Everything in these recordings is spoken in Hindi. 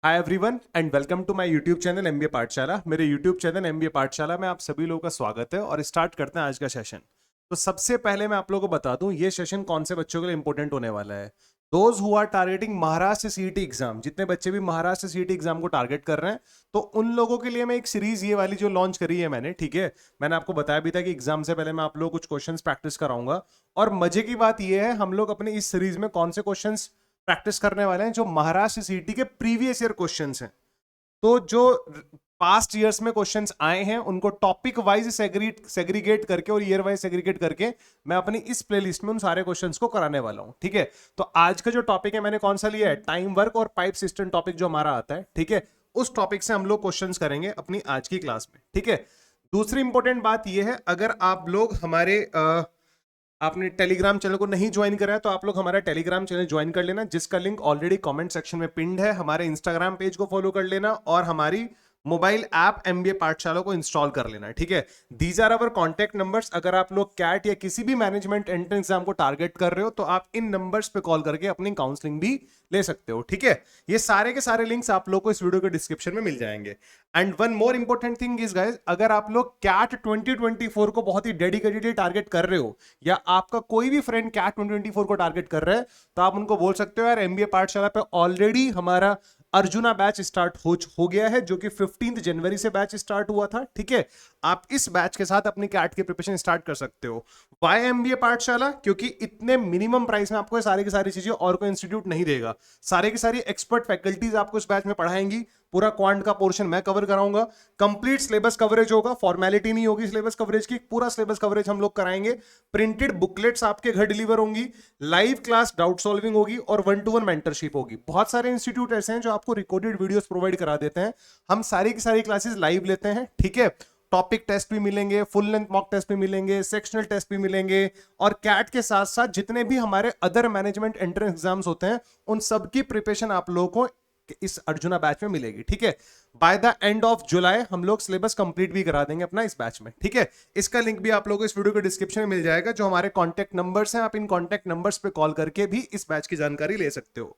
Hi everyone and welcome to my YouTube channel MBA Pathshala. मेरे यूट्यूब चैनल एमबीए पाठशाला में आप सभी लोगों का स्वागत है और स्टार्ट करते हैं आज का सेशन। तो सबसे पहले मैं आप लोगों को बता दूं ये सेशन कौन से बच्चों के लिए इंपॉर्टेंट होने वाला है। Those who are targeting Maharashtra CET exam, जितने बच्चे भी महाराष्ट्र सीईटी एग्जाम को टारगेट कर रहे हैं तो उन लोगों के लिए मैं एक सीरीज ये वाली जो लॉन्च करी है मैंने, ठीक है। मैंने आपको बताया भी था कि एग्जाम से पहले मैं आप लोगों को कुछ क्वेश्चंस प्रैक्टिस कराऊंगा और मजे की बात यह है हम लोग अपने इस सीरीज में कौन से क्वेश्चंस प्रैक्टिस करने वाले हैं जो महाराष्ट्र सीईटी के प्रीवियस ईयर क्वेश्चंस हैं। तो जो पास्ट ईयर्स में क्वेश्चंस आए हैं उनको टॉपिक वाइज सेग्रीगेट करके और ईयर वाइज सेग्रीगेट करके मैं अपनी इस प्लेलिस्ट में उन सारे क्वेश्चंस को कराने वाला हूं, ठीक है। तो आज का जो टॉपिक है मैंने कौन सा लिया है, टाइम वर्क और पाइप सिस्टम टॉपिक जो हमारा आता है, ठीक है। उस टॉपिक से हम लोग क्वेश्चंस करेंगे अपनी आज की क्लास में, ठीक है। दूसरी इंपॉर्टेंट बात यह है, अगर आप लोग हमारे आपने टेलीग्राम चैनल को नहीं ज्वाइन करा है तो आप लोग हमारा टेलीग्राम चैनल ज्वाइन कर लेना, जिसका लिंक ऑलरेडी कमेंट सेक्शन में पिन्ड है। हमारे इंस्टाग्राम पेज को फॉलो कर लेना और हमारी मोबाइल ऐप एमबीए पाठशाला को इंस्टॉल कर लेना, ठीक है। These are our contact numbers. अगर आप लोग कैट या किसी भी मैनेजमेंट एंट्रेंस एग्जाम को टारगेट कर रहे हो तो आप इन नंबर्स पे कॉल करके अपनी काउंसलिंग भी ले सकते हो, ठीक है। ये सारे के सारे लिंक्स आप लोग को इस वीडियो के डिस्क्रिप्शन में मिल जाएंगे। And one more important thing is guys, अगर आप लोग कैट 2024 को बहुत ही डेडिकेटेडली टारगेट कर रहे हो या आपका कोई भी फ्रेंड कैट 2024 को टारगेट कर रहा है तो आप उनको बोल सकते हो यार एमबीए पाठशाला पे ऑलरेडी हमारा अर्जुना बैच स्टार्ट हो गया है, जो कि 15 जनवरी से बैच स्टार्ट हुआ था, ठीक है। आप इस बैच के साथ अपनी कैट की प्रिपरेशन स्टार्ट कर सकते हो। वाई एमबीए पाठशाला? क्योंकि इतने मिनिमम प्राइस में आपको सारी की सारी चीजें और कोई इंस्टीट्यूट नहीं देगा। सारी की सारी एक्सपर्ट फैकल्टीज आपको इस बैच में पढ़ाएंगी। पूरा क्वांट का पोर्शन मैं कवर कराऊंगा। कंप्लीट सिलेबस कवरेज होगा, फॉर्मेलिटी नहीं होगी सिलेबस कवरेज की, पूरा सिलेबस कवरेज हम लोग कराएंगे। प्रिंटेड बुकलेट्स आपके घर डिलीवर होंगी, लाइव क्लास डाउट सॉल्विंग होगी और 1-to-1 मेंटरशिप होगी। बहुत सारे इंस्टीट्यूट ऐसे हैं जो आपको रिकॉर्डेड वीडियोस प्रोवाइड करा देते हैं, हम सारी की सारी क्लासेस लाइव लेते हैं, ठीक है। टॉपिक टेस्ट भी मिलेंगे, फुल लेंथ मॉक टेस्ट भी मिलेंगे, सेक्शनल टेस्ट भी मिलेंगे और कैट के साथ साथ जितने भी हमारे अदर मैनेजमेंट एंट्रेंस एग्जाम्स होते हैं उन सबकी प्रिपरेशन आप लोगों को इस अर्जुना बैच में मिलेगी, ठीक है। By the end of July हम लोग सिलेबस कंप्लीट भी करा देंगे अपना इस बैच में, ठीक है। इसका लिंक भी आप लोगों को इस वीडियो के डिस्क्रिप्शन में मिल जाएगा। जो हमारे कॉन्टैक्ट नंबर्स हैं, आप इन कॉन्टैक्ट नंबर्स पे कॉल करके भी इस बैच की जानकारी ले सकते हो।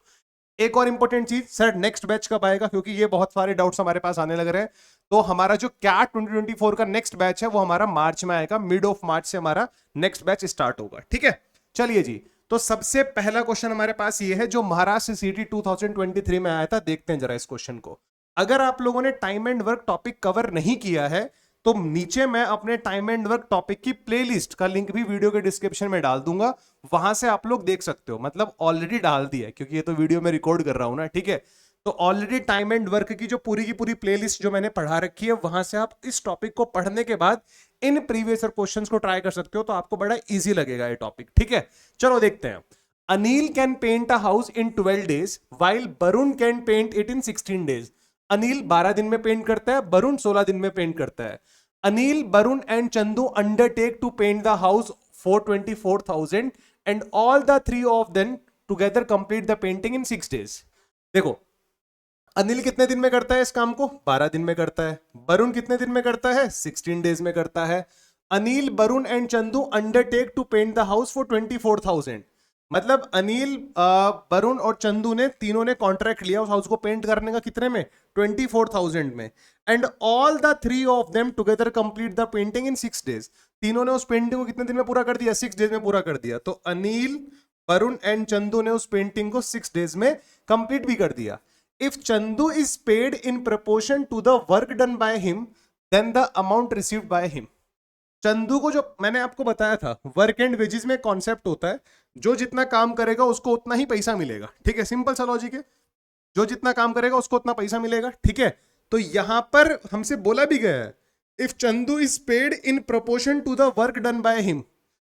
एक और इंपॉर्टेंट चीज, सर नेक्स्ट बैच कब आएगा, क्योंकि ये बहुत सारे डाउट्स हमारे पास आने लग रहे हैं। तो हमारा जो कैट 2024 का नेक्स्ट बैच है वो हमारा मार्च में आएगा, मिड ऑफ मार्च से हमारा नेक्स्ट बैच स्टार्ट होगा, ठीक है। चलिए जी, तो सबसे पहला क्वेश्चन हमारे पास ये है जो महाराष्ट्र सीईटी 2023 में आया था। देखते हैं जरा इस क्वेश्चन को। अगर आप लोगों ने time and work topic cover नहीं किया है तो नीचे मैं अपने टाइम एंड वर्क टॉपिक की प्लेलिस्ट का लिंक भी वीडियो के डिस्क्रिप्शन में डाल दूंगा, वहां से आप लोग देख सकते हो। मतलब ऑलरेडी डाल दिया है क्योंकि ये तो वीडियो में रिकॉर्ड कर रहा हूं ना, ठीक है। तो ऑलरेडी टाइम एंड वर्क की जो पूरी की पूरी प्लेलिस्ट जो मैंने पढ़ा रखी है वहां से आप इस टॉपिक को पढ़ने के बाद इन प्रीवियस क्वेश्चंस को ट्राई कर सकते हो, तो आपको बड़ा इजी लगेगा ये टॉपिक, ठीक है। चलो देखते हैं। Anil can paint a house in 12 days while Varun can paint it in 16 days। Anil 12 दिन में पेंट करता है, वरुण 16 दिन में पेंट करता है। Anil, Varun and Chandu undertake to paint the house for 24,000 and all the three of them together complete the painting in 6 days। देखो, अनिल कितने दिन में करता है इस काम को? 12 दिन में करता है। वरुण कितने दिन में करता है? 16 डेज में करता है। Anil, Varun and Chandu undertake to paint the house for 24,000। मतलब अनिल, वरुण और चंदू ने तीनों ने कॉन्ट्रैक्ट लिया उस हाउस को पेंट करने का, कितने में? 24,000 में। And all the three of them together complete the painting in 6 days। तीनों ने उस पेंटिंग को कितने दिन में पूरा कर दिया? 6 days में पूरा कर दिया। तो अनिल, वरुण एंड चंदू ने उस पेंटिंग को 6 days में कंप्लीट भी कर दिया। If Chandu is paid in proportion to the work done by him, then the amount received by him। Chandu को, जो मैंने आपको बताया था वर्क एंड वेजेस में कॉन्सेप्ट होता है, जो जितना काम करेगा उसको उतना ही पैसा मिलेगा, ठीक है। सिंपल सा लॉजिक है, जो जितना काम करेगा उसको उतना पैसा मिलेगा, ठीक है। तो यहां पर हमसे बोला भी गया है if Chandu is paid in proportion to the work done by him,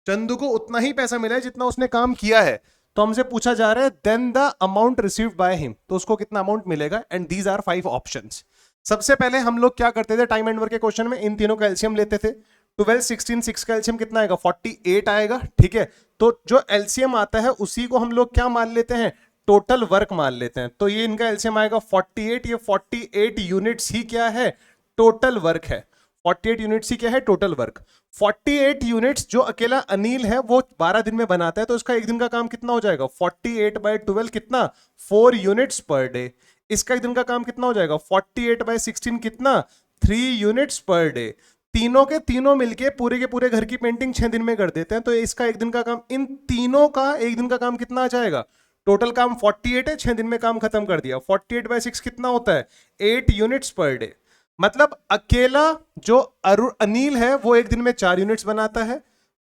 Chandu को उतना ही पैसा मिला है जितना उसने काम किया है। तो हमसे पूछा जा रहा है then the amount received by him, तो उसको कितना अमाउंट मिलेगा। And these are 5 options. सबसे पहले हम लोग क्या करते थे टाइम एंड वर्क के क्वेश्चन में, इन तीनों का एलसीएम लेते थे। 12, 16, 6 का एलसीएम कितना आएगा? 48 आएगा, ठीक है। तो जो एलसीएम आता है उसी को हम लोग क्या मान लेते हैं? टोटल वर्क मान लेते हैं। तो ये इनका एलसीएम आएगा 48। ये 48 यूनिट्स ही क्या है? टोटल वर्क है। 48 यूनिट्स ही क्या है? Total work. 48 यूनिट्स जो अकेला अनिल है वो 12 दिन में बनाता है, तो उसका एक दिन का काम कितना हो जाएगा? 48/12 कितना? 4 यूनिट्स पर डे। इसका एक दिन का काम कितना हो जाएगा 48/16 कितना 3 यूनिट्स पर डे। तीनों के तीनों मिलके पूरे के पूरे घर की पेंटिंग 6 दिन में कर देते हैं, तो इसका एक दिन का काम, इन तीनों का एक दिन का काम कितना आ जाएगा, टोटल काम 48 है, 6 दिन में काम खत्म कर दिया। 48/6 कितना होता है 8 यूनिट्स पर डे। मतलब अकेला जो अनिल है वो एक दिन में 4 यूनिट्स बनाता है,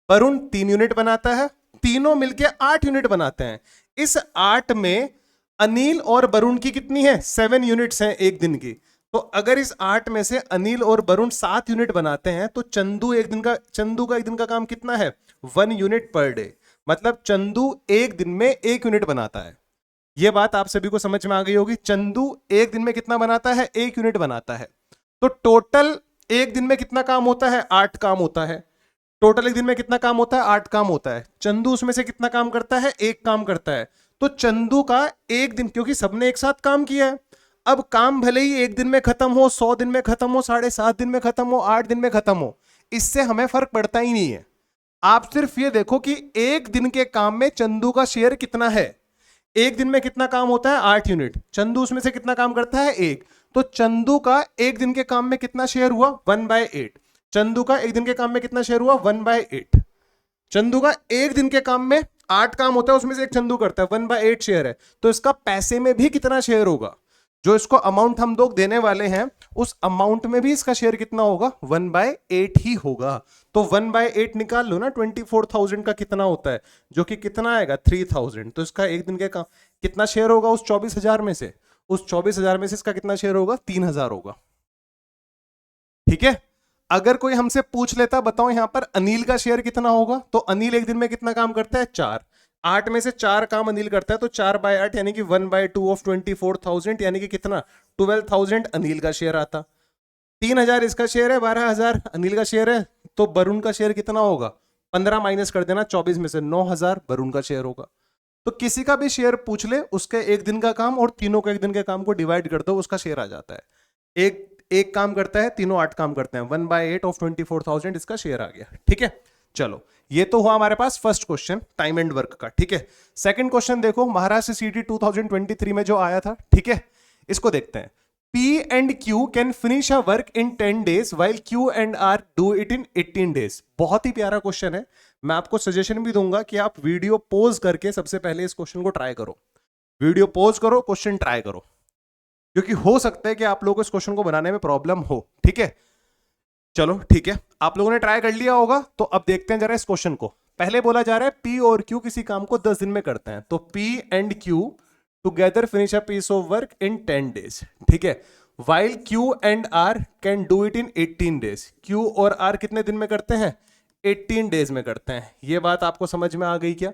वरुण 3 यूनिट बनाता है, तीनों मिलके 8 यूनिट बनाते हैं। इस 8 में अनिल और वरुण की कितनी है 7 यूनिट्स हैं एक दिन की। तो अगर इस 8 में से अनिल और वरुण 7 यूनिट बनाते हैं तो चंदू का एक दिन का काम कितना है 1 यूनिट पर डे। मतलब चंदू एक दिन में 1 यूनिट बनाता है। यह बात आप सभी को समझ में आ गई होगी। चंदू एक दिन में कितना बनाता है 1 यूनिट बनाता है। तो टोटल एक दिन में कितना काम होता है 8 काम होता है। टोटल एक दिन में कितना काम होता है 8 काम होता है। चंदू उसमें से कितना काम करता है 1 काम करता है। तो चंदू का एक दिन, क्योंकि सबने एक साथ काम किया है, अब काम भले ही एक दिन में खत्म हो, 100 दिन में खत्म हो, 7.5 दिन में खत्म हो, 8 दिन में खत्म हो, इससे हमें फर्क पड़ता ही नहीं है। आप सिर्फ ये देखो कि एक दिन के काम में चंदू का शेयर कितना है। एक दिन में कितना काम होता है 8 यूनिट, चंदू उसमें से कितना काम करता है 1। तो चंदू का एक दिन के काम में कितना शेयर हुआ 1/8। चंदू का एक दिन के काम में कितना शेयर हुआ 1/8। चंदू का एक दिन के काम में 8 काम होता है, उसमें से एक चंदू करता है, 1/8 शेयर है। तो इसका पैसे में भी कितना शेयर होगा, जो इसको अमाउंट हम लोग देने वाले हैं उस अमाउंट में भी इसका शेयर कितना होगा 1/8 ही होगा। तो 1/8 निकाल लो ना, 24,000 का कितना होता है, जो कि कितना आएगा 3,000। तो इसका एक दिन के काम कितना शेयर होगा उस 24,000 में से, उस 24,000 में से इसका कितना शेयर होगा 3,000 होगा। ठीक है। अगर कोई हमसे पूछ लेता बताओ यहां पर अनिल का शेयर कितना होगा, तो अनिल एक दिन में कितना काम करता है 4। 8 में से 4 काम अनिल करता है, तो 4/8 यानी कि 1/2 ऑफ 24,000 यानी कि कितना 12,000 अनिल का शेयर आता। 3,000 इसका शेयर है, 12,000 अनिल का शेयर है। तो वरुण का शेयर कितना होगा 15 माइनस कर देना 24 में से 9,000 वरुण का शेयर होगा। तो किसी का भी शेयर पूछ ले, उसके एक दिन का काम और तीनों के एक दिन के काम को डिवाइड कर दो, उसका शेयर आ जाता है। एक काम करता है, तीनों 8 काम करते हैं, 1/8 ऑफ 24,000 इसका शेयर आ गया। ठीक है, चलो ये तो हुआ हमारे पास first question time and work का। ठीक है, सेकंड क्वेश्चन देखो महाराष्ट्र सीटी 2023 में जो आया था। ठीक है, इसको देखते हैं। P and Q can finish a work in 10 days while Q and R do it in 18 days। बहुत ही प्यारा क्वेश्चन है। मैं आपको सजेशन भी दूंगा कि आप वीडियो पॉज करके सबसे पहले इस क्वेश्चन को ट्राई करो। वीडियो पॉज करो, क्वेश्चन ट्राई करो, क्योंकि हो सकता है कि आप लोगों को इस क्वेश्चन को बनाने में प्रॉब्लम हो। ठीक है, चलो ठीक है, आप लोगों ने ट्राई कर लिया होगा। तो अब देखते हैं जरा इस क्वेश्चन को। पहले बोला जा रहा है P और Q किसी काम को 10 दिन में करते हैं, तो P and Q together finish a piece of work in 10 days। ठीक है, while Q and R can do it in 18 days। Q और R कितने दिन में करते हैं 18 डेज में करते हैं। ये बात आपको समझ में आ गई क्या?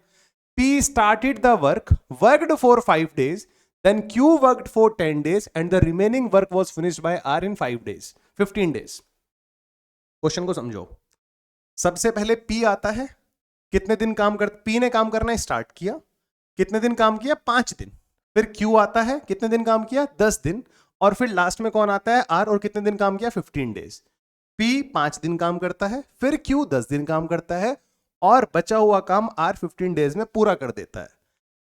P started the work, worked for 5 days, then Q worked for 10 days and the remaining work was finished by R in 15 days। Question को समझो। सबसे पहले P आता है, कितने दिन काम कर, P ने काम करना स्टार्ट किया, कितने दिन काम किया 5 दिन। फिर Q आता है, कितने दिन काम किया 10 दिन। और फिर लास्ट में कौन आता है R, और कितने दिन काम किया 15 डेज। P 5 दिन काम करता है, फिर Q 10 दिन काम करता है, और बचा हुआ काम R 15 डेज में पूरा कर देता है।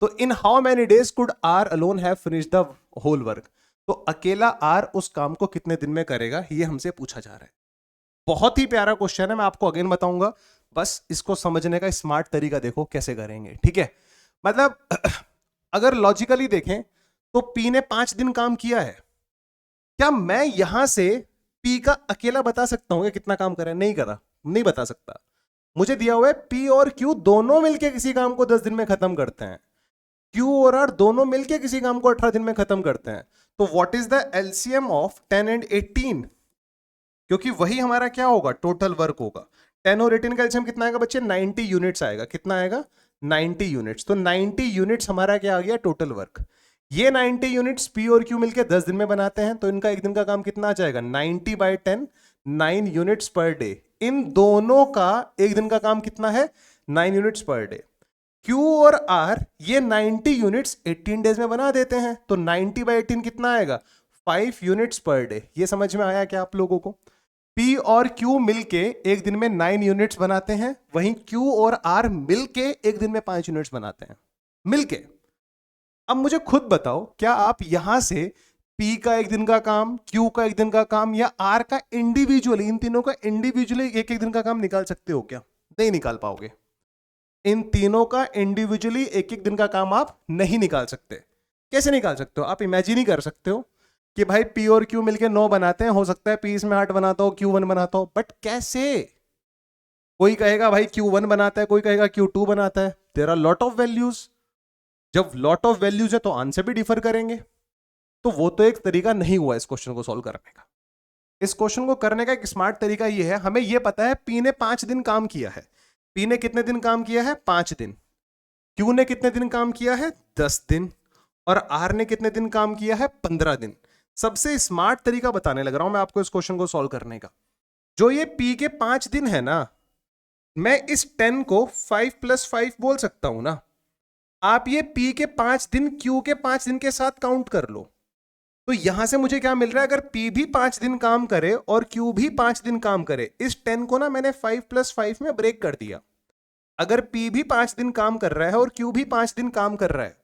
तो in how many days could R alone have finish the whole work. तो अकेला R उस काम को कितने दिन में करेगा, ये हमसे पूछा जा रहा है। बहुत ही प्यारा क्वेश्चन है, मैं आपको अगेन बताऊंगा, बस इसको समझने का स्मार्ट तरीका देखो कैसे करेंगे। ठीक है, मतलब अगर लॉजिकली देखें तो P ने 5 दिन काम किया है। क्या मैं यहां से P का अकेला बता सकता हूं कि कितना काम करा है? नहीं करा, नहीं बता सकता। मुझे दिया हुआ है P और Q दोनों मिलके किसी काम को 10 दिन में खत्म करते हैं, Q और R दोनों मिलके किसी काम को 18 दिन में खत्म करते हैं। तो what is the LCM of 10 and 18? क्योंकि वही हमारा क्या होगा टोटल वर्क होगा। 10 और 18 का एलसीएम कितना आएगा बच्चे 90 यूनिट्स आएगा। कितना आएगा 90 यूनिट्स। तो 90 यूनिट्स हमारा क्या आ गया टोटल वर्क। ये 90 यूनिट्स P और Q मिलके 10 दिन में बनाते हैं, तो इनका एक दिन का काम कितना आ जाएगा 90/10, 9 यूनिट्स पर डे। इन दोनों का एक दिन का काम कितना है 9 यूनिट्स पर डे। Q और R ये 90 यूनिट्स 18 डेज में बना देते हैं, तो 90/18 कितना आएगा 5 यूनिट्स पर डे। ये समझ में आया क्या आप लोगों को? P और Q मिलके एक दिन में 9 यूनिट्स बनाते हैं, वहीं Q और R मिलके एक दिन में 5 यूनिट्स बनाते हैं मिलके। अब मुझे खुद बताओ, क्या आप यहां से P का एक दिन का काम, Q का एक दिन का काम या R का इंडिविजुअली, इन तीनों का इंडिविजुअली एक एक दिन का काम निकाल सकते हो क्या? नहीं निकाल पाओगे। इन तीनों का इंडिविजुअली एक एक दिन का काम आप नहीं निकाल सकते। कैसे निकाल सकते हो? आप इमेजिन ही कर सकते हो कि भाई P और Q मिलके 9 बनाते हैं, हो सकता है P इसमें 8 बनाता हो, Q 1 बनाता हो, बट कैसे? कोई कहेगा भाई Q 1 बनाता है, कोई कहेगा Q 2 बनाता है। There are lot of values. जब लॉट ऑफ वैल्यूज है तो आंसर भी डिफर करेंगे। तो वो तो एक तरीका नहीं हुआ इस क्वेश्चन को सॉल्व करने का। इस क्वेश्चन को करने का एक स्मार्ट तरीका ये है, हमें ये पता है P ने 5 दिन काम किया है। P ने कितने दिन काम किया है? 5 दिन। Q ने कितने दिन काम किया है? 10 दिन। और R ने कितने दिन काम किया है? 15 दिन। सबसे स्मार्ट तरीका बताने लग रहा हूं मैं आपको इस क्वेश्चन को सॉल्व करने का। जो ये P के 5 दिन है ना, मैं इस 10 को 5 + 5 बोल सकता हूं ना। आप ये P के 5 दिन Q के 5 दिन के साथ काउंट कर लो। तो यहां से मुझे क्या मिल रहा है? अगर P भी 5 दिन काम करे और Q भी 5 दिन काम करे, इस 10 को ना मैंने 5 + 5 में ब्रेक कर दिया। अगर P भी 5 दिन काम कर रहा है और Q भी 5 दिन काम कर रहा है,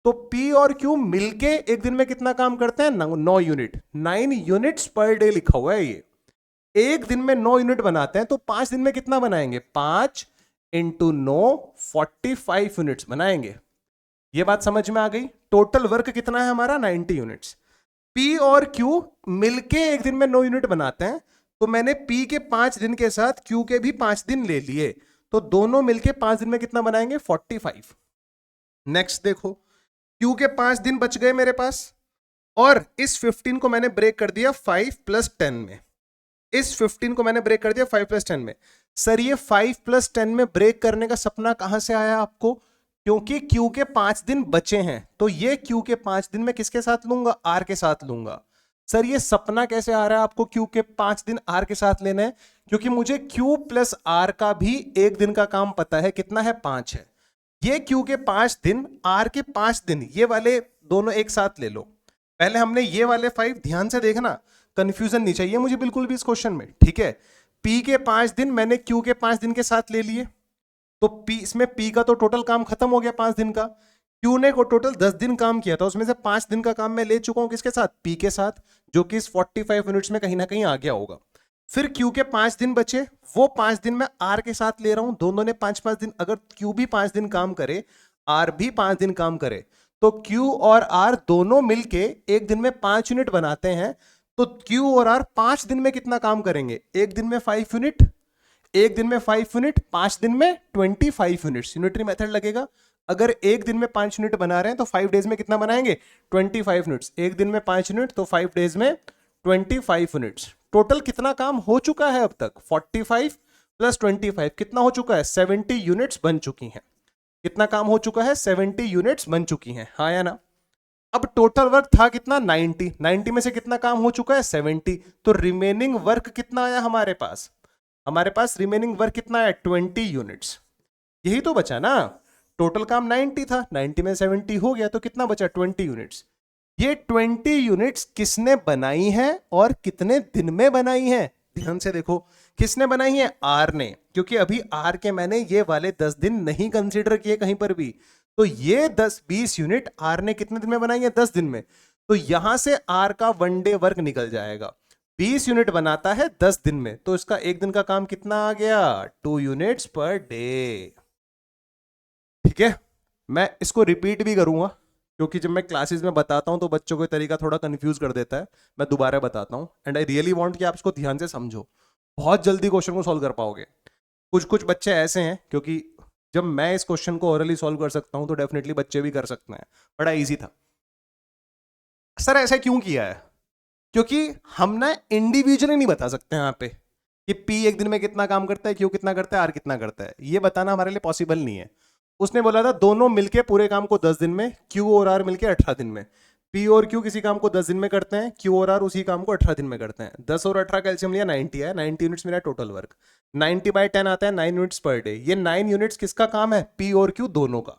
तो P और Q मिलके एक दिन में कितना काम करते हैं? 9 यूनिट। 9 यूनिट्स पर डे लिखा हुआ है ये। एक दिन में 9 यूनिट बनाते हैं, तो 5 दिन में कितना बनाएंगे? 5 × 9 45 यूनिट्स बनाएंगे। ये बात समझ में आ गई? टोटल वर्क कितना है हमारा? 90 यूनिट्स। P और Q मिलके एक दिन में 9 यूनिट बनाते हैं, तो मैंने P के 5 दिन के साथ Q के भी 5 दिन ले लिए, तो दोनों मिलके 5 दिन में कितना बनाएंगे? 45। नेक्स्ट देखो, Q के 5 दिन बच गए मेरे पास, और इस 15 को मैंने ब्रेक कर दिया 5 + 10 में। इस 15 को मैंने ब्रेक कर दिया 5 + 10 में। सर ये 5 + 10 में ब्रेक करने का सपना कहां से आया आपको? क्योंकि Q के 5 दिन बचे हैं, तो ये Q के 5 दिन में किसके साथ लूंगा? R के साथ लूंगा। सर ये सपना कैसे आ रहा है आपको Q के 5 दिन R के साथ लेना है? क्योंकि मुझे Q + R का भी एक दिन का काम पता है, कितना है? 5 है। ये Q के 5 दिन, R के 5 दिन, ये वाले दोनों एक साथ ले लो। पहले हमने ये वाले 5, ध्यान से देखना, कंफ्यूजन नहीं चाहिए मुझे बिल्कुल भी इस क्वेश्चन में, ठीक है? P के 5 दिन मैंने Q के 5 दिन के साथ ले लिए, तो P, इसमें P का तो टोटल काम खत्म हो गया 5 दिन का। Q ने को टोटल 10 दिन काम किया था, उसमें से 5 दिन का काम मैं ले चुका हूं किसके साथ? P के साथ, जो कि इस 45 यूनिट्स में कहीं ना कहीं आ गया होगा। फिर Q के 5 दिन बचे, वो 5 दिन मैं R के साथ ले रहा हूं, दोनों ने 5-5 दिन। अगर Q भी 5 दिन काम करे, R भी 5 दिन काम करे, तो Q और R दोनों मिलके एक दिन में 5 यूनिट बनाते हैं। तो Q और R 5 दिन में कितना काम करेंगे? एक दिन में 5 यूनिट, एक दिन में 5 यूनिट, 5 दिन में 25 यूनिट्स। यूनिटरी मेथड लगेगा। अगर एक दिन में 5 यूनिट बना रहे हैं, तो 5 डेज में कितना बनाएंगे? 25 यूनिट्स। एक दिन में 5 यूनिट, तो 5 डेज में 25 यूनिट्स। टोटल कितना काम हो चुका है अब तक? 45 + 25 कितना हो चुका है? 70 यूनिट्स बन चुकी हैं। कितना काम हो चुका है? 70 यूनिट्स बन चुकी हैं, हाँ या ना? अब टोटल वर्क था कितना? 90। 90 में से कितना काम हो चुका है? 70। तो रिमेनिंग वर्क कितना आया हमारे पास? हमारे पास रिमेनिंग वर्क कितना है? 20 यूनिट्स। यही तो बचा ना। टोटल काम 90 था, 90 में 70 हो गया, तो कितना बचा? 20 यूनिट्स। ये 20 यूनिट्स किसने बनाई है और कितने दिन में बनाई है? ध्यान से देखो, किसने बनाई है? R ने, क्योंकि अभी R के मैंने ये वाले 10 दिन नहीं कंसीडर किए कहीं पर भी। तो ये 10-20 यूनिट R ने कितने दिन में बनाई है? 10 दिन में। तो यहां से R का 1 डे वर्क निकल जाएगा। 20 यूनिट बनाता है 10 दिन में, तो इसका एक दिन का काम कितना आ गया? 2 यूनिट्स पर डे। ठीक है, मैं इसको रिपीट भी करूंगा, क्योंकि जब मैं क्लासेस में बताता हूं तो बच्चों को तरीका थोड़ा कंफ्यूज कर देता है। मैं दोबारा बताता हूं, एंड आई रियली वांट कि आप इसको ध्यान से समझो। बहुत जल्दी क्वेश्चन को सॉल्व कर पाओगे। कुछ कुछ बच्चे ऐसे हैं, क्योंकि जब मैं इस क्वेश्चन को ओरली सॉल्व कर सकता हूं, तो डेफिनेटली बच्चे भी कर सकते हैं। बड़ा इजी था। सर ऐसा क्यों किया है? क्योंकि हम ना इंडिविजुअली नहीं बता सकते यहाँ पे कि P एक दिन में कितना काम करता है, Q कितना करता है, R कितना करता है। ये बताना हमारे लिए पॉसिबल नहीं है। उसने बोला था दोनों मिलके पूरे काम को 10 दिन में, Q और R मिलके 18 दिन में। P और Q किसी काम को 10 दिन में करते हैं, Q और R उसी काम को 18 दिन में करते हैं। 10 और 18 कैल्शियम लिया, 90 है। 90 यूनिट्स मेरा टोटल वर्क। 90/10 आता है 9 यूनिट्स पर डे। ये 9 यूनिट्स किसका काम है? P और Q दोनों का।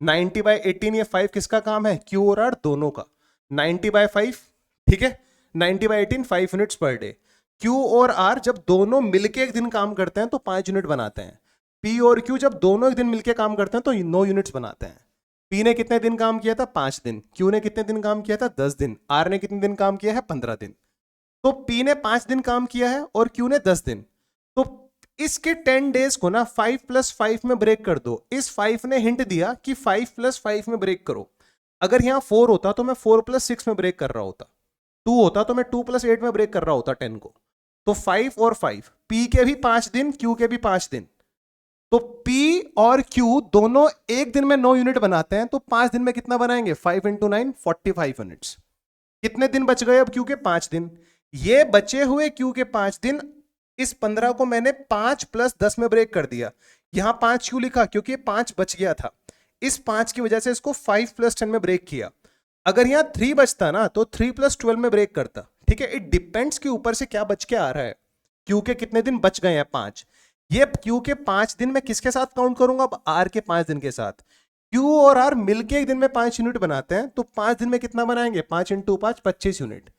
90/18 ये 5 किसका काम है? Q और R दोनों का। 90/5, ठीक है, 90/18 5 यूनिट्स पर डे। Q और R जब दोनों मिलके एक दिन काम करते हैं तो 5 यूनिट बनाते हैं। P और Q जब दोनों एक दिन मिलके काम करते हैं तो 9 यूनिट्स बनाते हैं। P ने कितने दिन काम किया था? 5 दिन। Q ने कितने दिन काम किया था? 10 दिन। R ने कितने दिन काम किया है? 15 दिन। तो P ने 5 दिन काम किया है और Q ने 10 दिन। तो इसके 10 डेज को ना 5 + 5 में ब्रेक कर दो। इस 5 ने हिंट दिया कि 5 + 5 में ब्रेक करो। अगर यहां 4 होता तो मैं 4 + 6 में ब्रेक कर रहा होता, 2 होता तो मैं 2 + 8 में ब्रेक कर रहा होता 10 को। तो 5 और 5, P के भी 5 दिन, Q के भी 5 दिन। तो P और Q दोनों एक दिन में 9 यूनिट बनाते हैं, तो 5 दिन में कितना बनाएंगे? 5 × 9 45 यूनिट्स। कितने दिन बच गए अब Q के? 5 दिन। ये बचे हुए Q के 5 दिन, इस 15 को मैंने 5 + 10 में ब्रेक कर दिया। यहां 5 क्यों लिखा? क्योंकि 5 बच गया था। इस 5 की वजह से इसको 5 + 10 में ब्रेक किया। अगर यहां 3 बचता ना तो 3 + 12 में ब्रेक करता। ठीक है, इट डिपेंड्स के ऊपर से क्या बच के आ रहा है। Q के कितने दिन बच गए हैं? 5। ये Q के 5 दिन मैं किसके साथ काउंट करूंगा? अब R के 5 दिन के साथ। Q और R मिलके एक दिन में 5 यूनिट बनाते हैं, तो 5 दिन में कितना बनाएंगे? 5 × 5 25 यूनिट।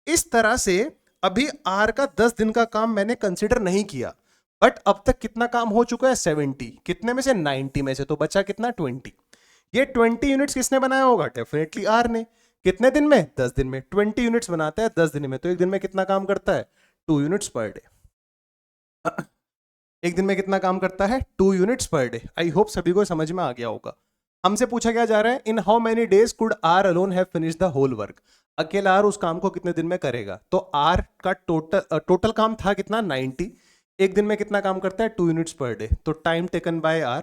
इस तरह से अभी R का 10 दिन का काम मैंने कंसिडर नहीं किया, बट अब तक कितना काम हो चुका है? 70। कितने में से? 90 में से। तो बचा कितना? 20। ये 20 यूनिट्स किसने बनाया होगा? डेफिनेटली R ने। कितने दिन में? 10 दिन में। 20 यूनिट्स बनाता है 10 दिन में, तो एक दिन में कितना काम करता है? 2 यूनिट्स पर डे। एक दिन में कितना काम करता है? 2 units per day. I hope सभी को समझ में आ गया होगा। हमसे पूछा क्या जा रहा है? In how many days could R alone have finish the whole work? अकेला R उस काम को कितने दिन में करेगा? तो R का टोटल काम था कितना? 90। एक दिन में कितना काम करता है? 2 यूनिट्स पर डे। तो time taken by R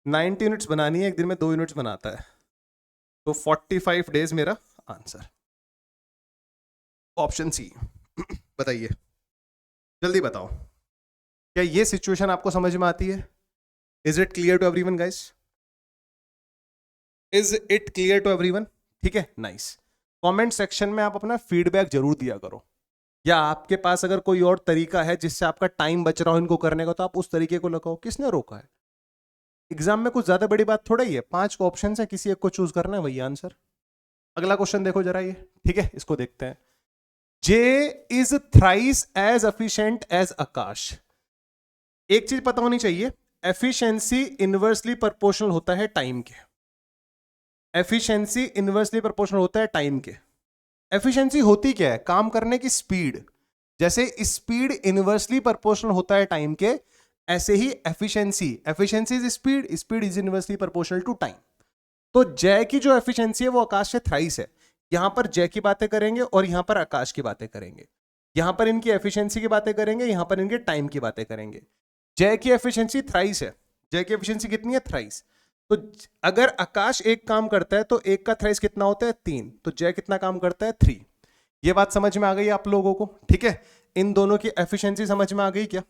90 units बनानी है, एक दिन में 2 यूनिट्स बनाता है, तो 45 डेज मेरा आंसर। Option C. बताइए, जल्दी बताओ, क्या ये सिचुएशन आपको समझ में आती है? Is it clear to everyone guys? Is it clear to everyone? ठीक है, नाइस। कमेंट सेक्शन में आप अपना फीडबैक जरूर दिया करो, या आपके पास अगर कोई और तरीका है जिससे आपका टाइम बच रहा हो इनको करने का, तो आप उस तरीके को लगाओ। किसने रोका है? एग्जाम में कुछ ज्यादा बड़ी बात थोड़ा ही है, 5 ऑप्शन है, किसी एक को चूज करना है, वही आंसर। अगला क्वेश्चन देखो जरा ये। ठीक है, इसको देखते हैं। J is thrice as efficient as Akash. एक चीज पता होनी चाहिए, एफिशिएंसी इनवर्सली प्रोपोर्शनल होता है टाइम के। एफिशिएंसी इनवर्सली प्रोपोर्शनल होता है टाइम के। एफिशिएंसी होती क्या है? काम करने की स्पीड। जैसे स्पीड इनवर्सली प्रोपोर्शनल होता है टाइम के, ऐसे ही efficiency is speed, speed is inversely proportional to time. तो जय की जो एफिशिएंसी है वो आकाश से थ्राइस है। यहां पर जय की बातें करेंगे और यहां पर आकाश की बातें करेंगे। यहां पर इनकी एफिशिएंसी की बातें करेंगे, यहां पर इनके टाइम की बातें करेंगे। जय की एफिशिएंसी थ्राइस है। जय की एफिशिएंसी कितनी है? थ्राइस। तो अगर आकाश एक काम करता है तो एक का थ्राइस कितना होता है? 3। तो जय कितना काम करता है? 3। ये बात समझ में आ गई आप लोगों को? ठीक है, इन दोनों की एफिशिएंसी समझ में आ गई क्या?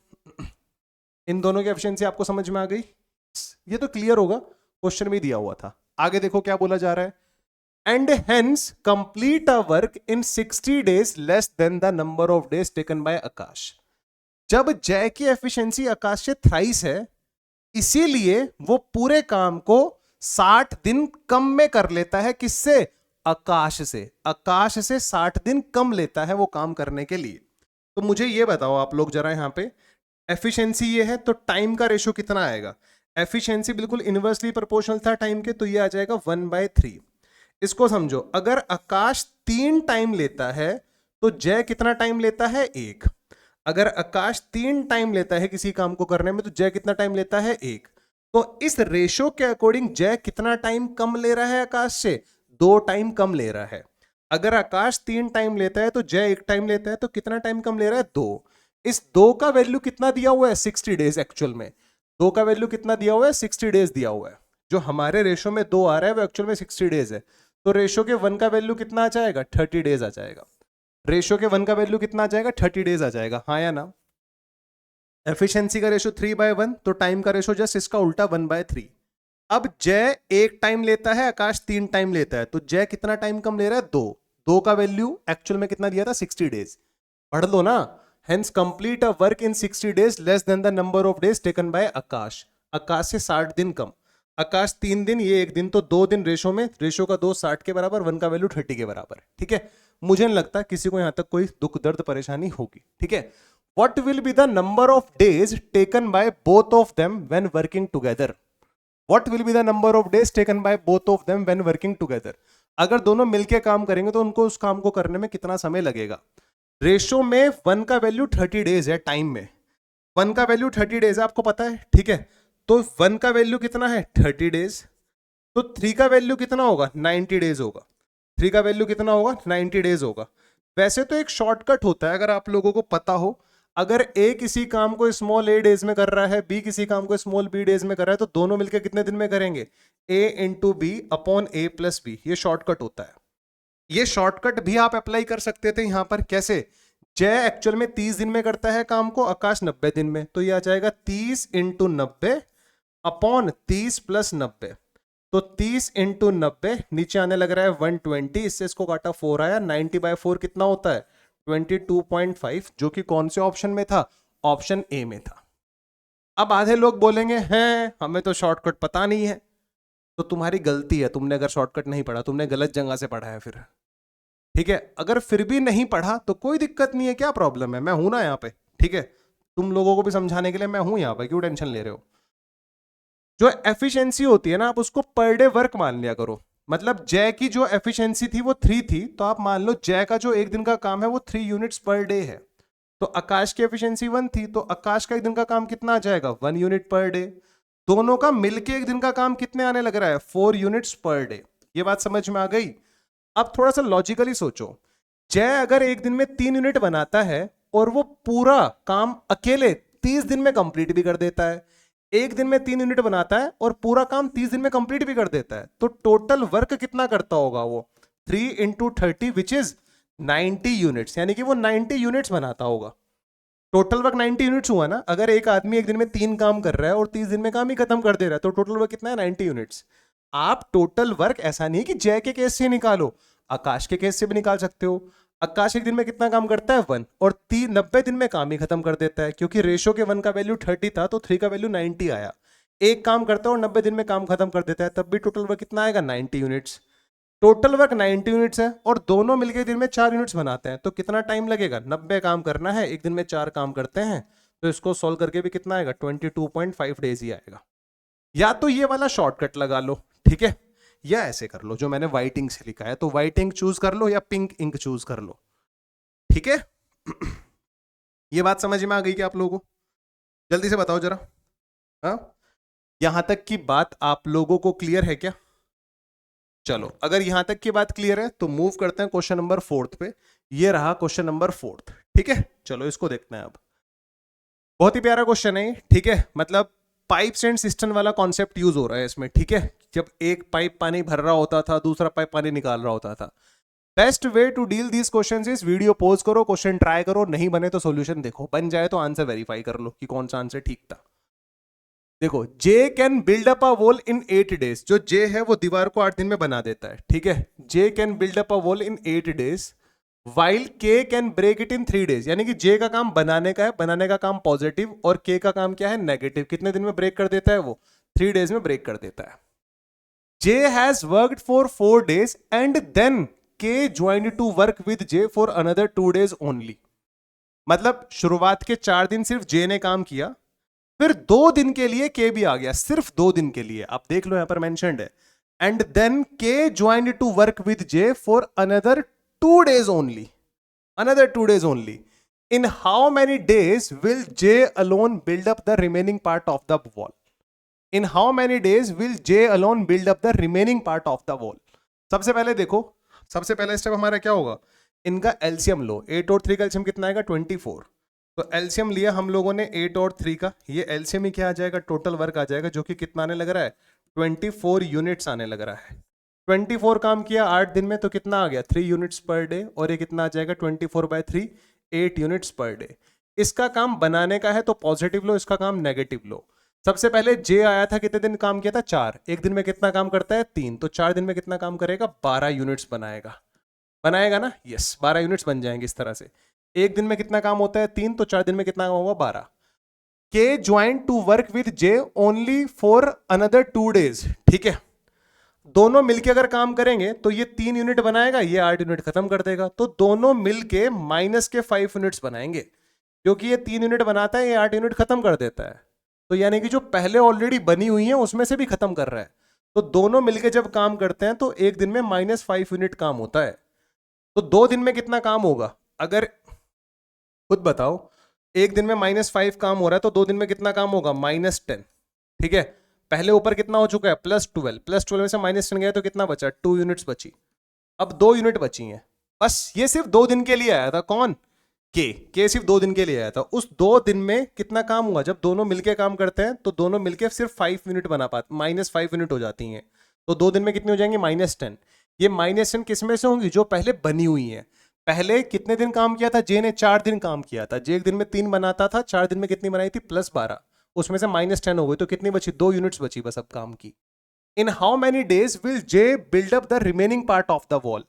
इन दोनों की एफिशिएंसी आपको समझ में आ गई? ये तो क्लियर होगा, क्वेश्चन में दिया हुआ था। आगे देखो क्या बोला जा रहा है। And hence complete a work in 60 days less than the number of days taken by Akash. जब जय की एफिशिएंसी आकाश से थ्राइस है, इसीलिए वो पूरे काम को 60 दिन कम में कर लेता है। किससे? आकाश से। आकाश से 60 दिन कम लेता है वो काम करने के लिए। तो मुझे ये बताओ आप लोग जरा, यहां पे एफिशिएंसी ये है, तो टाइम का रेशो कितना आएगा? एफिशिएंसी बिल्कुल इनवर्सली प्रोपोर्शनल था टाइम के, तो ये आ जाएगा 1/3। इसको समझो, अगर आकाश 3 टाइम लेता है तो जय कितना टाइम लेता है? 1। अगर आकाश 3 टाइम लेता है किसी काम को करने में, तो जय कितना टाइम लेता है? 1। तो इस रेशो के अकॉर्डिंग जय कितना टाइम कम ले रहा है आकाश से? 2 टाइम कम ले रहा है। अगर आकाश 3 टाइम लेता है तो जय 1 टाइम लेता है, तो कितना टाइम कम ले रहा है? 2। इस 2 का वैल्यू कितना दिया हुआ है? 60 डेज। एक्चुअल में 2 का वैल्यू कितना दिया हुआ है? 60 डेज दिया हुआ है। जो हमारे रेशो में 2 आ रहा है वो एक्चुअल में 60 डेज है। तो रेशो के 1 का वैल्यू कितना आ जाएगा? 30 डेज आ जाएगा। रेशो के 1 का वैल्यू कितना आ जाएगा? 30 डेज आ जाएगा। हाँ या ना? एफिशिएंसी का रेशो 3/1, तो टाइम का रेशो जस्ट इसका उल्टा 1/3। अब जय 1 टाइम लेता है, आकाश 3 टाइम लेता है, तो जय कितना टाइम कम ले रहा है? 2। 2 का वैल्यू एक्चुअल में कितना दिया था? 60 डेज। पढ़ लो ना। Hence complete a work in 60 days less than the number of days taken by Akash. Akash से 60 दिन कम। आकाश 3 दिन, ये 1 दिन, तो 2 दिन रेशो में। रेशो का 2 60 के बराबर, 1 का वैल्यू 30 के बराबर। ठीक है, मुझे नहीं लगता किसी को यहां तक कोई दुख दर्द परेशानी होगी। ठीक है, what will be the number of days taken by both of them when working together? What will be the number of days taken by both of them when working together. अगर दोनों मिलके काम करेंगे तो उनको उस काम को करने में कितना समय लगेगा। रेशो में 1 का वैल्यू 30 डेज है, टाइम में 1 का वैल्यू 30 डेज है, आपको पता है, ठीक है। तो 1 का वैल्यू कितना है 30 डेज, तो 3 का वैल्यू कितना होगा 90 डेज होगा। 3 का वैल्यू कितना होगा 90 डेज होगा। वैसे तो एक शॉर्टकट होता है, अगर आप लोगों को पता हो, अगर ए किसी काम को स्मॉल ए डेज में कर रहा है, बी किसी काम को स्मॉल बी डेज में कर रहा है, तो दोनों मिलकर कितने दिन में करेंगे, ए इंटू बी अपॉन ए प्लस बी। ये शॉर्टकट होता है। ये शॉर्टकट भी आप अप्लाई कर सकते थे यहां पर। कैसे, जय एक्चुअल में 30 दिन में करता है काम को, आकाश 90 दिन में, तो ये आ जाएगा 30 इंटू 90 अपॉन 30 प्लस 90। तो 30 इंटू 90 नीचे आने लग रहा है 120, इससे इसको काटा 4 आया, 90/4 कितना होता है 22.5, जो कि कौन से ऑप्शन में था, ऑप्शन ए में था। अब आधे लोग बोलेंगे हैं हमें तो शॉर्टकट पता नहीं है, तो तुम्हारी गलती है, तुमने अगर शॉर्टकट नहीं पढ़ा, तुमने गलत जगह से पढ़ा है फिर, ठीक है। अगर फिर भी नहीं पढ़ा तो कोई दिक्कत नहीं है, क्या प्रॉब्लम है, मैं हूं ना यहाँ पे, ठीक है। तुम लोगों को भी समझाने के लिए मैं हूं यहाँ पे, क्यों टेंशन ले रहे हो। जो एफिशिएंसी होती है ना, आप उसको पर डे वर्क मान लिया करो। मतलब जय की जो एफिशिएंसी थी वो 3 थी, तो आप मान लो जय का जो एक दिन का काम है वो 3 यूनिट्स पर डे है। तो आकाश की एफिशिएंसी 1 थी, तो आकाश का एक दिन का काम कितना आ जाएगा 1 यूनिट पर डे। दोनों का मिलके एक दिन का काम कितने आने लग रहा है 4 यूनिट्स पर डे। ये बात समझ में आ गई। अब थोड़ा सा लॉजिकली सोचो, जय अगर एक दिन में 3 यूनिट बनाता है और वो पूरा काम अकेले 30 दिन में कंप्लीट भी कर देता है, एक दिन में 3 यूनिट बनाता है और पूरा काम 30 दिन में कंप्लीट भी कर देता है, तो टोटल वर्क कितना करता होगा वो 3 इंटू 30 विच इज 90 यूनिट्स, यानी कि वो 90 यूनिट्स बनाता होगा। टोटल वर्क 90 यूनिट्स हुआ ना। अगर एक आदमी एक दिन में 3 काम कर रहा है और 30 दिन में काम ही खत्म कर दे रहा है, तो टोटल वर्क कितना है 90 यूनिट्स। आप टोटल वर्क ऐसा नहीं कि जय के केस से निकालो, आकाश के केस से भी निकाल सकते हो। आकाश एक दिन में कितना काम करता है 1, और 90 दिन में काम ही खत्म कर देता है, क्योंकि रेशो के 1 का वैल्यू 30 था तो 3 का वैल्यू 90 आया। एक काम करता है और 90 दिन में काम खत्म कर देता है, तब भी टोटल वर्क कितना आएगा 90 यूनिट्स। टोटल वर्क 90 यूनिट्स है और दोनों मिलकर दिन में 4 यूनिट्स बनाते हैं, तो कितना टाइम लगेगा 90 काम करना है, एक दिन में 4 काम करते हैं, तो इसको सॉल्व करके भी कितना आएगा 22.5 डेज ही आएगा। या तो ये वाला शॉर्टकट लगा लो, ठीक है, या ऐसे कर लो जो मैंने व्हाइट इंक से लिखा है, तो व्हाइट इंक चूज कर लो या पिंक इंक चूज कर लो, ठीक है। ये बात समझ में आ गई क्या आप लोगों को, जल्दी से बताओ जरा। हाँ, यहां तक की बात आप लोगों को क्लियर है क्या। चलो, अगर यहां तक की बात क्लियर है तो मूव करते हैं क्वेश्चन नंबर 4 पे। ये रहा क्वेश्चन नंबर 4, ठीक है। चलो इसको देखते हैं अब। बहुत ही प्यारा क्वेश्चन है, ठीक है। मतलब पाइप्स एंड सिस्टम वाला कॉन्सेप्ट यूज हो रहा है इसमें, ठीक है। जब एक पाइप पानी भर रहा होता था, दूसरा पाइप पानी निकाल रहा होता था। Best way to deal this questions is video pause करो, क्वेश्चन ट्राई करो, नहीं बने तो सॉल्यूशन देखो, बन जाए तो आंसर वेरीफाई कर लो कि कौन सा आंसर ठीक था। देखो, J can build up a wall in 8 days, जो जे है वो दीवार को 8 दिन में बना देता है, ठीक है। J can build up a wall in 8 days while K can break it in 3 days, यानी कि जे का काम बनाने का है, बनाने का काम पॉजिटिव, और के का काम क्या है नेगेटिव। कितने दिन में ब्रेक कर देता है वो 3 डेज में ब्रेक कर देता है। J has worked for 4 days and then K joined to work with J for another 2 days only. मतलब शुरुआत के 4 दिन सिर्फ जे ने काम किया, फिर 2 दिन के लिए के भी आ गया, सिर्फ 2 दिन के लिए, आप देख लो यहां पर मेंशन्ड है। And then K joined to work with J for another 2 days only, another 2 days only. In how many days will J alone build up the remaining part of the wall? In how many days will J alone build up the remaining part of the wall? सबसे पहले देखो, सबसे पहले स्टेप हमारा क्या होगा, इनका एलसीएम लो। 8 और 3 का एलसीएम कितना आएगा 24, तो एलसीएम लिया हम लोगों ने 8 और 3 का, ये एलसीएम ही क्या आ जाएगा टोटल वर्क आ जाएगा, जो कि कितना आने लग रहा है 24 यूनिट्स आने लग रहा है। 24 काम किया 8 दिन में, तो कितना आ गया 3 यूनिट्स पर डे, और ये कितना आ जाएगा 24/3 8 यूनिट्स पर डे। इसका काम बनाने का है तो पॉजिटिव लो, इसका काम नेगेटिव लो। सबसे पहले जे आया था, कितने दिन काम किया था 4, एक दिन में कितना काम करता है 3, तो 4 दिन में कितना काम करेगा 12 यूनिट्स बनाएगा, बनाएगा ना, यस 12 यूनिट्स बन जाएंगे इस तरह से। एक दिन में कितना काम होता है 3, तो 4 दिन में कितना काम होगा 12। K join to work with J only for another 2 days, ठीक है। दोनों मिलके अगर काम करेंगे तो ये 3 यूनिट बनाएगा, ये 8 यूनिट खत्म कर देगा, तो दोनों मिलके माइनस के 5 यूनिट्स बनाएंगे, क्योंकि ये 3 यूनिट बनाता है, ये 8 यूनिट खत्म कर देता है। तो यानी कि जो पहले ऑलरेडी बनी हुई है उसमें से भी खत्म कर रहा है। तो दोनों मिलके जब काम करते हैं तो एक दिन में -5 यूनिट काम होता है। तो 2 दिन में कितना काम होगा? अगर खुद बताओ, एक दिन में -5 काम हो रहा है तो 2 दिन में कितना काम होगा? -10। ठीक है, पहले ऊपर कितना हो चुका है? +12। +12 में से -10 गया तो कितना बचा? 2 यूनिट्स बची। अब 2 यूनिट बची हैं। बस ये सिर्फ 2 दिन के लिए आया था। कौन? के सिर्फ 2 दिन के लिए आया था। उस 2 दिन में कितना काम हुआ? जब दोनों मिलके काम करते हैं तो दोनों मिलके सिर्फ 5 यूनिट बना पाते, -5 यूनिट हो जाती हैं। तो 2 दिन में कितनी हो जाएंगी? -10। ये -10 किस में से होंगी? जो पहले बनी हुई है। पहले कितने दिन काम किया था जे ने? 4 दिन काम किया था। जे एक दिन में 3 बनाता था, 4 दिन में कितनी बनाई थी? +12। उसमें से -10 हो गई तो कितनी बची? 2 यूनिट्स बची बस अब काम की। इन how many days will J build up the remaining part of the wall?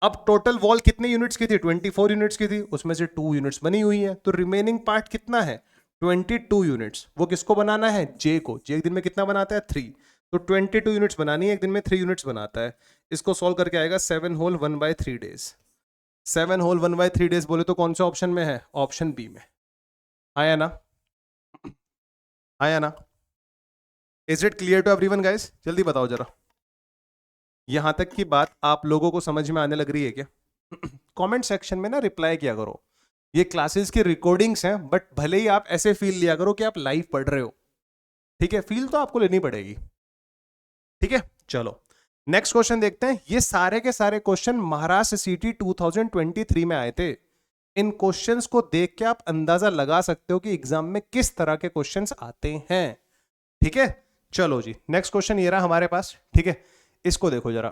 अब टोटल वॉल कितने यूनिट्स की थी? 24 यूनिट्स की थी। उसमें से 2 यूनिट्स बनी हुई है, तो रिमेनिंग पार्ट कितना है? 22 यूनिट्स। वो किसको बनाना है? जे को। जे एक दिन में कितना बनाता है? 3। तो 22 यूनिट्स बनानी है, एक दिन में 3 यूनिट्स बनाता है। इसको सॉल्व करके आएगा 7 होल 1/3 डेज। 7 होल 1/3 डेज बोले तो कौन से ऑप्शन में है? ऑप्शन बी में। आया ना? आया ना? Is it clear to everyone guys? जल्दी बताओ जरा, यहां तक की बात आप लोगों को समझ में आने लग रही है क्या? कमेंट सेक्शन में ना रिप्लाई किया करो। ये क्लासेस की रिकॉर्डिंग्स हैं, बट भले ही आप ऐसे फील लिया करो कि आप लाइव पढ़ रहे हो। ठीक है, फील तो आपको लेनी पड़ेगी। ठीक है, चलो नेक्स्ट क्वेश्चन देखते हैं। ये सारे के सारे क्वेश्चन महाराष्ट्र सीटी 2023 में आए थे। इन क्वेश्चंस को देख के आप अंदाजा लगा सकते हो कि एग्जाम में किस तरह के क्वेश्चंस आते हैं। ठीक है, चलो जी नेक्स्ट क्वेश्चन ये रहा हमारे पास। ठीक है, इसको देखो जरा।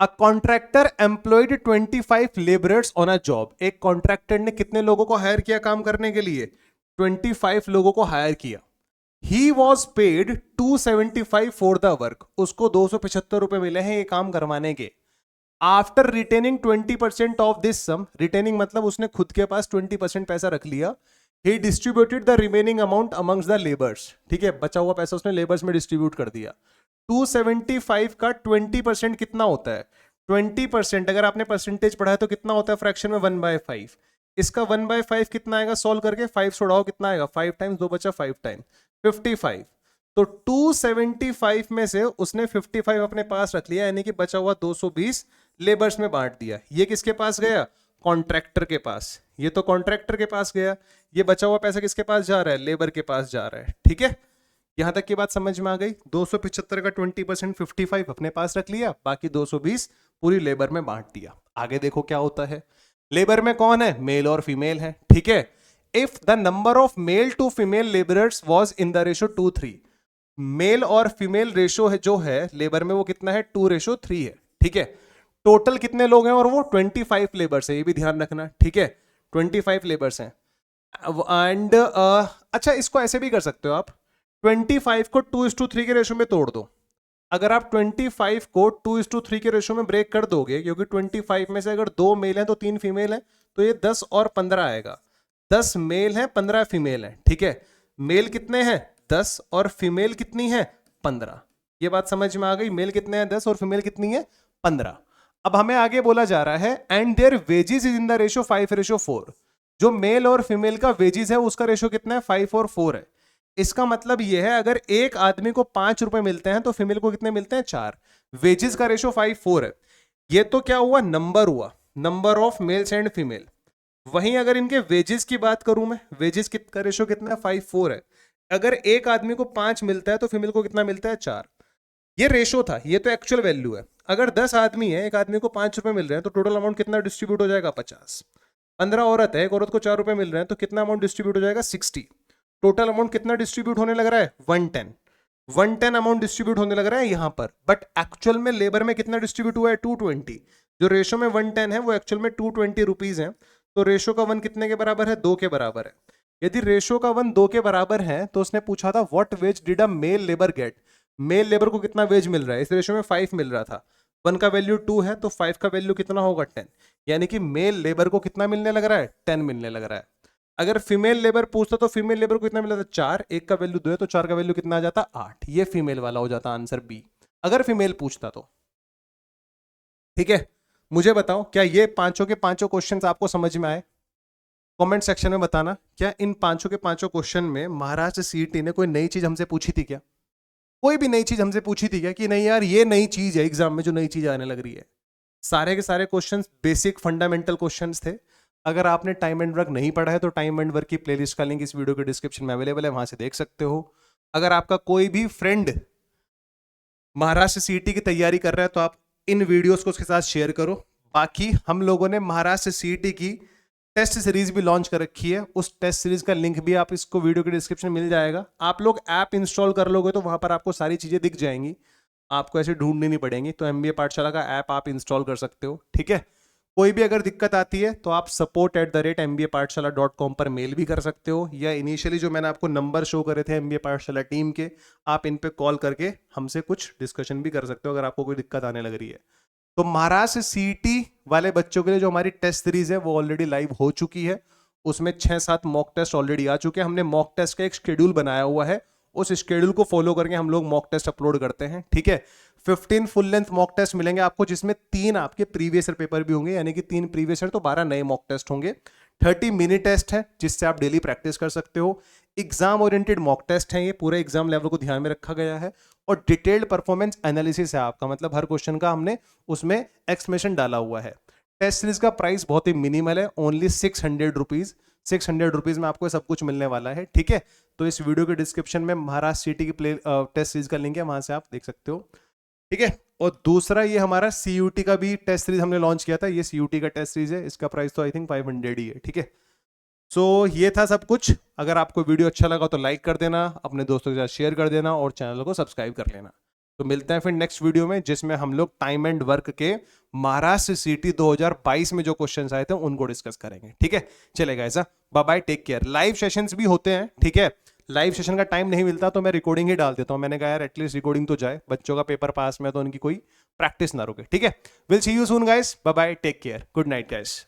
A contractor employed 25 labourers on a job. एक कॉन्ट्रैक्टर ने कितने लोगों को हायर किया काम करने के लिए? 25 लोगों को हायर किया। He was paid 275 for the work. उसको 275 रुपए मिले हैं ये काम करवाने के। After retaining 20% of this sum, retaining मतलब उसने खुद के पास 20% पैसा रख लिया। He distributed the remaining amount amongst the labours. ठीक है, बचा हुआ पैसा उसने लेबर्स में डिस्ट्रीब्यूट कर दिया। 275 का 20% कितना होता है? 20% अगर आपने परसेंटेज पढ़ा है तो कितना होता है फ्रैक्शन में? 1/5। इसका 1/5 कितना आएगा? सॉल्व करके 5 छोड़ाओ, कितना आएगा? 5 टाइम्स, 2 बचा 5 टाइम्स 55। तो 275 में से उसने 55 अपने पास रख लिया, यानी कि बचा हुआ 220 लेबर्स में बांट दिया। ये किसके पास गया? कॉन्ट्रैक्टर के पास। ये तो कॉन्ट्रैक्टर के पास गया। ये बचा हुआ पैसा किसके पास जा रहा है? लेबर के पास जा रहा है। ठीक है, यहां तक की बात समझ में आ गई। 275 का 20% 55 अपने पास रख लिया, बाकी 220 पूरी लेबर में बांट दिया। आगे देखो क्या होता है। लेबर में कौन है? मेल और फीमेल है। ठीक है, if the number of male to female labourers was in the ratio 2:3, male और फीमेल रेशो है जो है लेबर में वो कितना है? 2:3 है। ठीक है, टोटल कितने लोग हैं? और वो 25 लेबर्स है, ये भी ध्यान रखना। ठीक है, 25 लेबर्स हैं। एंड अच्छा, इसको ऐसे भी कर सकते हो आप, 25 को 2:3 के रेशो में तोड़ दो। अगर आप 25 को 2:3 के रेशो में ब्रेक कर दोगे, क्योंकि 25 में से अगर 2 मेल हैं तो 3 फीमेल हैं, तो ये 10 और 15 आएगा। 10 मेल हैं, 15 फीमेल हैं। ठीक है, मेल कितने हैं? 10 और फीमेल कितनी है? 15। ये बात समझ में आ गई? मेल कितने हैं? 10 और फीमेल कितनी है? 15। अब हमें आगे बोला जा रहा है and their wages is in the ratio 5:4। जो मेल और फीमेल का वेजेस है उसका रेशो कितना है? 5 और 4 है। इसका मतलब यह है अगर एक आदमी को 5 रुपए मिलते हैं तो फीमेल को कितने मिलते हैं? 4। वेजेस का रेशो 5:4 है। ये तो क्या हुआ? नंबर हुआ, number of males and female. वहीं अगर इनके वेजेस की बात करूं मैं, वेजेस का रेशो कितना है? 5:4 है। अगर एक आदमी को 5 मिलता है तो फीमेल को कितना मिलता है? 4। ये रेशो था, ये तो एक्चुअल वैल्यू है। अगर 10 आदमी है, एक आदमी को 5 रुपए मिल रहे हैं तो टोटल अमाउंट कितना डिस्ट्रीब्यूट हो जाएगा? 50। 15 औरत है, एक औरत को 4 रुपए मिल रहे हैं तो कितना अमाउंट डिस्ट्रीब्यूट हो जाएगा? 60। टोटल अमाउंट कितना डिस्ट्रीब्यूट होने लग रहा है? 110। 110 अमाउंट डिस्ट्रीब्यूट होने लग रहा है यहां पर, बट एक्चुअल में लेबर में कितना डिस्ट्रीब्यूट हुआ है? 220। जो रेशो में 110 है वो एक्चुअल में 220 रुपीज है। तो रेशो का 1 कितने के बराबर है? 2 के बराबर है। यदि रेशो का 1 2 के बराबर है तो उसने पूछा था what wage did a male labour get. Male labour को कितना वेज मिल रहा है? इस रेशो में 5 मिल रहा था, 1 का वैल्यू 2 है तो 5 का वैल्यू कितना होगा? 10। यानी कि मेल लेबर को कितना मिलने लग रहा है? 10 मिलने लग रहा है। अगर फीमेल लेबर पूछता तो फीमेल लेबर को कितना मिला था? 4। 1 का वैल्यू 2 है तो 4 का वैल्यू कितना आ जाता? 8। ये फीमेल वाला हो जाता आंसर बी, अगर फीमेल पूछता तो। ठीक है, मुझे बताओ क्या ये पांचों के पांचों क्वेश्चंस आपको समझ में आए? कमेंट सेक्शन में बताना क्या इन पांचों के पांचों क्वेश्चन में महाराष्ट्र सीईटी ने कोई नई चीज हमसे पूछी थी क्या? कोई भी नई चीज हमसे पूछी थी क्या कि नहीं यार ये नई चीज है एग्जाम में जो नई चीज आने लग रही है? सारे के सारे क्वेश्चंस बेसिक फंडामेंटल क्वेश्चंस थे। अगर आपने टाइम एंड वर्क नहीं पढ़ा है तो टाइम एंड वर्क की प्लेलिस्ट का लिंक इस वीडियो के डिस्क्रिप्शन में अवेलेबल है, वहां से देख सकते हो। अगर आपका कोई भी फ्रेंड महाराष्ट्र सीईटी की तैयारी कर रहा है तो आप इन वीडियोस को उसके साथ शेयर करो। बाकी हम लोगों ने महाराष्ट्र सीईटी की टेस्ट सीरीज भी लॉन्च कर रखी है, उस टेस्ट सीरीज का लिंक भी आप इसको वीडियो के डिस्क्रिप्शन में मिल जाएगा। आप लोग ऐप इंस्टॉल कर लोगे तो वहां पर आपको सारी चीजें दिख जाएंगी, आपको ऐसे ढूंढनी नहीं पड़ेंगी। तो एमबीए पाठशाला का ऐप आप इंस्टॉल कर सकते हो, ठीक है। कोई भी अगर दिक्कत आती है तो आप support@mbapaathshala.com पर मेल भी कर सकते हो, या इनिशियली जो मैंने आपको नंबर शो करे थे एमबीए पाठशाला टीम के, आप इन पे कॉल करके हमसे कुछ डिस्कशन भी कर सकते हो अगर आपको कोई दिक्कत आने लग रही है। तो महाराष्ट्र सीईटी वाले बच्चों के लिए जो हमारी टेस्ट सीरीज है वो ऑलरेडी लाइव हो चुकी है। उसमें 6-7 मॉक टेस्ट ऑलरेडी आ चुके हैं। हमने मॉक टेस्ट का एक शेड्यूल बनाया हुआ है, उस शेड्यूल को फॉलो करके हम लोग मॉक टेस्ट अपलोड करते हैं, ठीक है। 15 फुल लेंथ मॉक टेस्ट मिलेंगे आपको, जिसमें 3 आपके प्रीवियस ईयर पेपर भी होंगे, यानी कि 3 प्रीवियस ईयर तो 12 नए मॉक टेस्ट होंगे। 30 मिनी टेस्ट है जिससे आप डेली प्रैक्टिस कर सकते हो। एग्जाम ओरिएंटेड मॉक टेस्ट है, ये पूरे एग्जाम लेवल को ध्यान में रखा गया है। और डिटेल्ड परफॉर्मेंस एनालिसिस है आपका, मतलब हर क्वेश्चन का हमने उसमें एक्सप्लेनेशन डाला हुआ है। टेस्ट सीरीज का प्राइस बहुत ही मिनिमल है, ओनली 600 रुपीज। 600 रुपीज में आपको सब कुछ मिलने वाला है, ठीक है। तो इस वीडियो के डिस्क्रिप्शन में महाराष्ट्र सीईटी की टेस्ट सीरीज का लिंक है, वहां से आप देख सकते हो, ठीक है। और दूसरा ये हमारा सीयूटी का भी टेस्ट सीरीज हमने लॉन्च किया था, ये सीयूटी का टेस्ट सीरीज है, इसका प्राइस तो आई थिंक 500 ही है, ठीक है। सो ये था सब कुछ। अगर आपको वीडियो अच्छा लगा तो लाइक कर देना, अपने दोस्तों के साथ शेयर कर देना और चैनल को सब्सक्राइब कर लेना। तो मिलते हैं फिर नेक्स्ट वीडियो में, जिसमें हम लोग टाइम एंड वर्क के महाराष्ट्र सीईटी 2022 में जो क्वेश्चंस आए थे उनको डिस्कस करेंगे, ठीक है। चलेगा ऐसा, bye bye, take care. Live sessions भी होते हैं, ठीक है। लाइव सेशन का टाइम नहीं मिलता तो मैं रिकॉर्डिंग ही डाल देता हूं। मैंने कहा यार एटलीस्ट रिकॉर्डिंग तो जाए, बच्चों का पेपर पास में तो उनकी कोई प्रैक्टिस ना रुके, ठीक है। Will see you soon guys, bye bye, take care, good night guys.